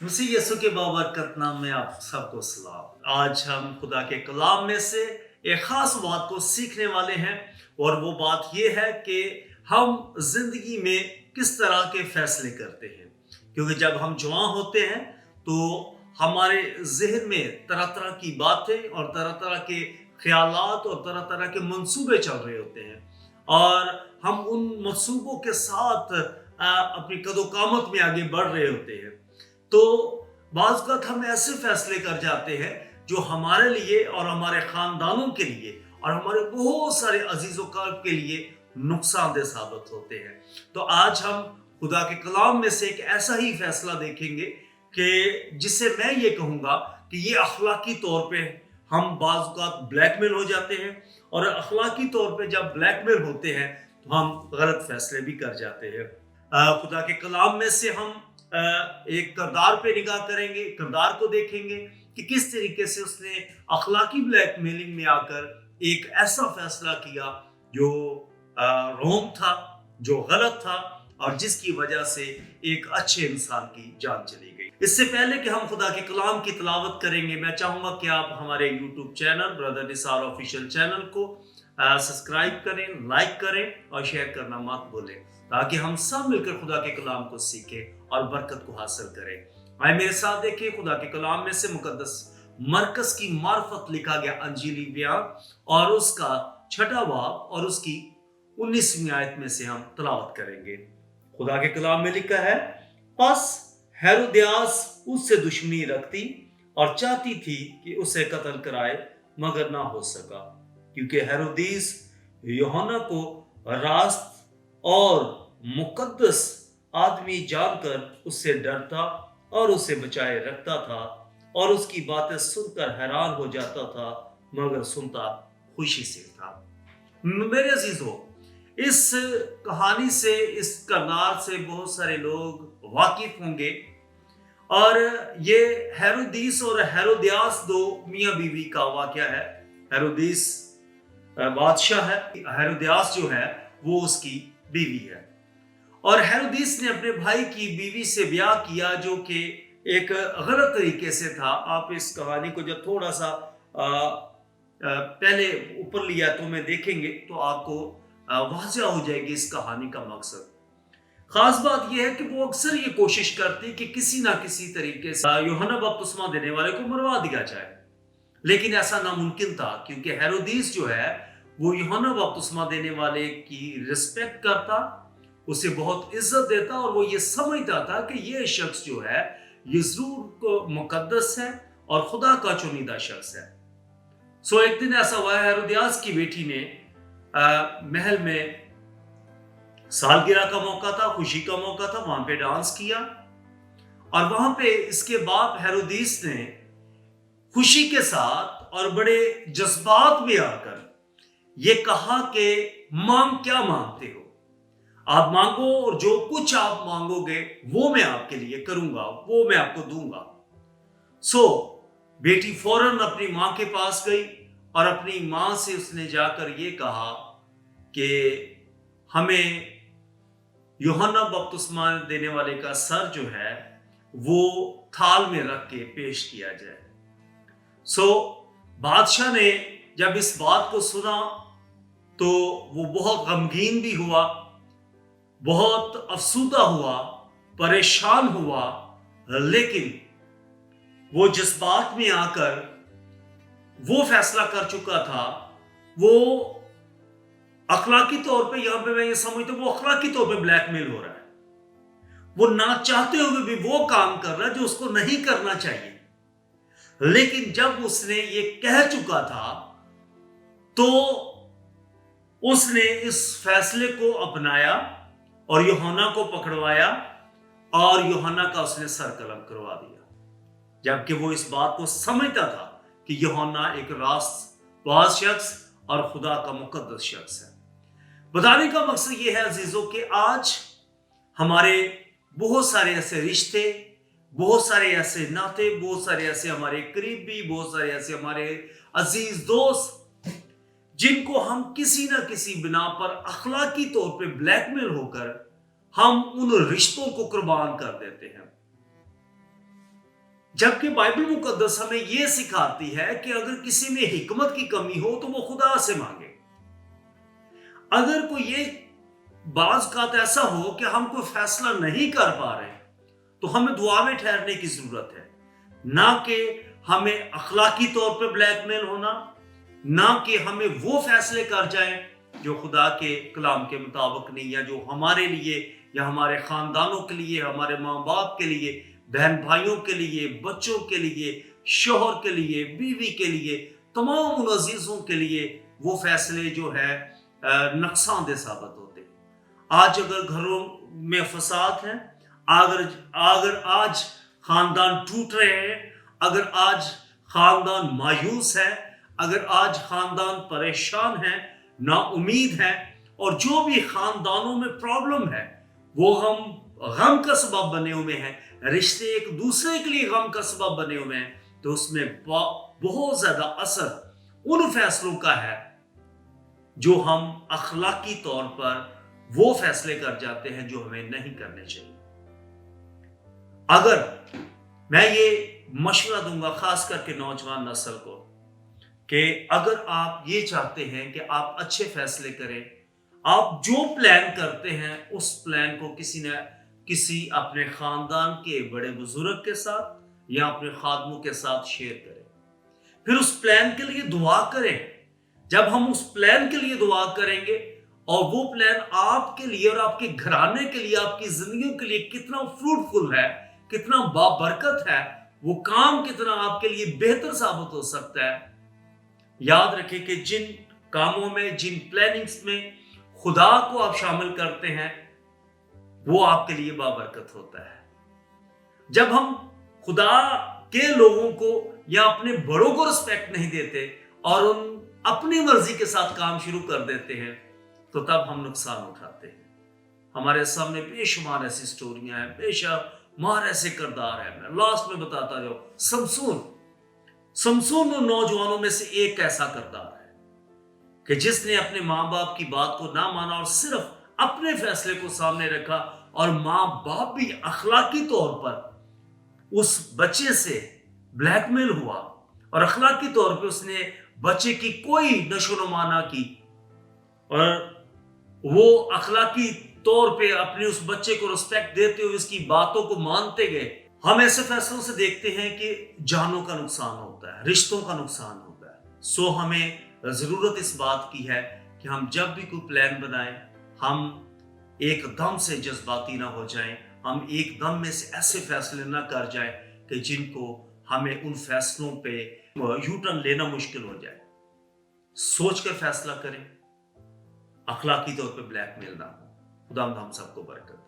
मसीह यीशु के बाबरकत नाम में आप सबको सलाम। आज हम खुदा के कलाम में से एक खास बात को सीखने वाले हैं और वो बात ये है कि हम जिंदगी में किस तरह के फैसले करते हैं। क्योंकि जब हम जवान होते हैं तो हमारे जहन में तरह तरह की बातें और तरह तरह के ख्यालात और तरह तरह के मंसूबे चल रहे होते हैं और हम उन मंसूबों के साथ अपनी कदोकामत में आगे बढ़ रहे होते हैं। तो बाज़ वक़्त हम ऐसे फैसले कर जाते हैं जो हमारे लिए और हमारे ख़ानदानों के लिए और हमारे बहुत सारे अज़ीज़ व क़रीब के लिए नुकसानदेह साबित होते हैं। तो आज हम खुदा के कलाम में से एक ऐसा ही फैसला देखेंगे कि जिसे मैं ये कहूँगा कि ये अखलाकी तौर पे हम बाज़ वक़्त ब्लैकमेल हो जाते हैं और अखलाकी तौर पे जब ब्लैकमेल होते हैं तो हम गलत फैसले भी कर जाते हैं। खुदा के कलाम में से हम एक किरदार पे निगाह करेंगे, किरदार को देखेंगे कि किस तरीके से उसने अखलाकी ब्लैकमेलिंग में आकर एक ऐसा फैसला किया जो रॉन्ग था, जो गलत था और जिसकी वजह से एक अच्छे इंसान की जान चली गई। इससे पहले कि हम खुदा के कलाम की तिलावत करेंगे, मैं चाहूँगा कि आप हमारे YouTube channel brother Nisar official channel को सब्सक्राइब करें, लाइक करें और शेयर करना मत भूलें ताकि हम सब मिलकर खुदा के कलाम को सीखें और बरकत को हासिल करें। आए मेरे साथ देखिए खुदा के कलाम में से मुकद्दस मरकस की मार्फत लिखा गया अंजीली बयान और उसका 6वां बाब और उसकी 19वीं आयत में से हम तिलावत करेंगे। खुदा के कलाम में लिखा है, बस हेरोदियास उससे दुश्मनी रखती और चाहती थी कि उसे कत्ल कराए मगर ना हो सका क्योंकि हेरोदिस यूहन्ना को रास्त और मुकद्दस आदमी जानकर उससे डरता और उसे बचाए रखता था और उसकी बातें सुनकर हैरान हो जाता था मगर सुनता खुशी से था। मेरे अजीजों, इस कहानी से, इस किरदार से बहुत सारे लोग वाकिफ होंगे और ये हेरोदिस और हेरोदियास दो मियाँ बीवी का वाकया है। हेरोदिस बादशाह है, हेरोदियास जो है वो उसकी बीवी है और हेरोदिस ने अपने भाई की बीवी से ब्याह किया जो कि एक गलत तरीके से था। आप इस कहानी को जब थोड़ा सा पहले ऊपर लिया तो में देखेंगे तो आपको वाज़ेह हो जाएगी इस कहानी का मकसद। खास बात यह है कि वो अक्सर ये कोशिश करती कि किसी ना किसी तरीके से यूहन्ना बपतिस्मा देने वाले को मरवा दिया जाए, लेकिन ऐसा नामुमकिन था क्योंकि हेरोदिस जो है वो यूहन्ना बपतिस्मा देने वाले की रिस्पेक्ट करता, उसे बहुत इज्जत देता और वो ये समझता था कि ये शख्स जो है ये जरूर मुकद्दस है और खुदा का चुनिंदा शख्स है। सो एक दिन ऐसा हुआ, हेरोदियास की बेटी ने महल में सालगिरह का मौका था, खुशी का मौका था, वहां पे डांस किया और वहां पे इसके बाप हेरोदिस ने खुशी के साथ और बड़े जज्बात में आकर ये कहा कि मांग क्या मांगते हो, आप मांगो और जो कुछ आप मांगोगे वो मैं आपके लिए करूंगा, वो मैं आपको दूंगा। सो बेटी फौरन अपनी मां के पास गई और अपनी मां से उसने जाकर ये कहा कि हमें यूहन्ना बपतिस्मा देने वाले का सर जो है वो थाल में रख के पेश किया जाए। सो बादशाह ने जब इस बात को सुना तो वो बहुत गमगीन भी हुआ, बहुत अफसूदा हुआ, परेशान हुआ, लेकिन वो जज्बात में आकर वो फैसला कर चुका था। वो अखलाकी तौर पे, यहां पे मैं ये समझता हूं वो अखलाकी तौर पे ब्लैकमेल हो रहा है। वो ना चाहते हुए भी वो काम कर रहा है जो उसको नहीं करना चाहिए, लेकिन जब उसने ये कह चुका था तो उसने इस फैसले को अपनाया और यूहन्ना को पकड़वाया और यूहन्ना का उसने सर कलम करवा दिया, जबकि वो इस बात को समझता था कि यूहन्ना एक रास्तबाज शख्स और खुदा का मुकद्दस शख्स है। बताने का मकसद ये है अजीजों कि आज हमारे बहुत सारे ऐसे रिश्ते, बहुत सारे ऐसे नाते, बहुत सारे ऐसे हमारे करीबी, बहुत सारे ऐसे हमारे अजीज दोस्त जिनको हम किसी ना किसी बिना पर अखलाकी तौर पे ब्लैकमेल होकर हम उन रिश्तों को कुर्बान कर देते हैं। जबकि बाइबल मुकद्दस हमें यह सिखाती है कि अगर किसी में हिकमत की कमी हो तो वो खुदा से मांगे। अगर कोई ये बाज़ औक़ात ऐसा हो कि हम कोई फैसला नहीं कर पा रहे, तो हमें दुआ में ठहरने की जरूरत है, ना कि हमें अखलाकी तौर पे ब्लैकमेल होना, ना कि हमें वो फैसले कर जाएं जो खुदा के कलाम के मुताबिक नहीं, या जो हमारे लिए या हमारे खानदानों के लिए, हमारे माँ बाप के लिए, बहन भाइयों के लिए, बच्चों के लिए, शोहर के लिए, बीवी के लिए, तमाम उन अजीजों के लिए वो फैसले जो है नुकसानदेह साबित होते हैं। आज अगर घरों में फसाद है, अगर आज खानदान टूट रहे हैं, अगर आज खानदान मायूस है, अगर आज खानदान परेशान है, ना उम्मीद है, और जो भी खानदानों में प्रॉब्लम है वो हम गम का सबब बने हुए हैं, रिश्ते एक दूसरे के लिए गम का सबब बने हुए हैं, तो उसमें बहुत ज्यादा असर उन फैसलों का है जो हम अखलाकी तौर पर वो फैसले कर जाते हैं जो हमें नहीं करने चाहिए। अगर मैं ये मशवरा दूंगा खास करके नौजवान नस्ल को कि अगर आप ये चाहते हैं कि आप अच्छे फैसले करें, आप जो प्लान करते हैं उस प्लान को किसी अपने खानदान के बड़े बुजुर्ग के साथ या अपने खादमों के साथ शेयर करें, फिर उस प्लान के लिए दुआ करें। जब हम उस प्लान के लिए दुआ करेंगे और वो प्लान आपके लिए और आपके घराने के लिए, आपकी जिंदगी के लिए कितना फ्रूटफुल है, कितना बाबरकत है, वो काम कितना आपके लिए बेहतर साबित हो सकता है। याद रखें कि जिन कामों में, जिन प्लानिंग्स में खुदा को आप शामिल करते हैं, वो आपके लिए बाबरकत होता है। जब हम खुदा के लोगों को या अपने बड़ों को रिस्पेक्ट नहीं देते और उन अपनी मर्जी के साथ काम शुरू कर देते हैं, तो तब हम नुकसान उठाते हैं। हमारे सामने बेशुमार ऐसी स्टोरियां हैं, बेशुमार ऐसे किरदार हैं। मैं लास्ट में बताता जाऊं, समसून उन नौजवानों में से एक ऐसा किरदार है कि जिसने अपने माँ बाप की बात को ना माना और सिर्फ अपने फैसले को सामने रखा, और माँ बाप भी अखलाकी तौर पर उस बच्चे से ब्लैकमेल हुआ और अखलाकी तौर पे उसने बच्चे की कोई नशोनुमा ना की, और वो अखलाकी तौर पे अपने उस बच्चे को रिस्पेक्ट देते हुए उसकी बातों को मानते गए। हम ऐसे फैसलों से देखते हैं कि जानों का नुकसान होता है, रिश्तों का नुकसान होता है। सो हमें जरूरत इस बात की है कि हम जब भी कोई प्लान बनाएं, हम एकदम से जज्बाती ना हो जाएं, हम एकदम में से ऐसे फैसले ना कर जाएं कि जिनको हमें उन फैसलों पे यू टर्न लेना मुश्किल हो जाए। सोच कर फैसला करें, अखलाकी तौर पे ब्लैकमेल ना हो। खुदा हम सबको बरकत दे।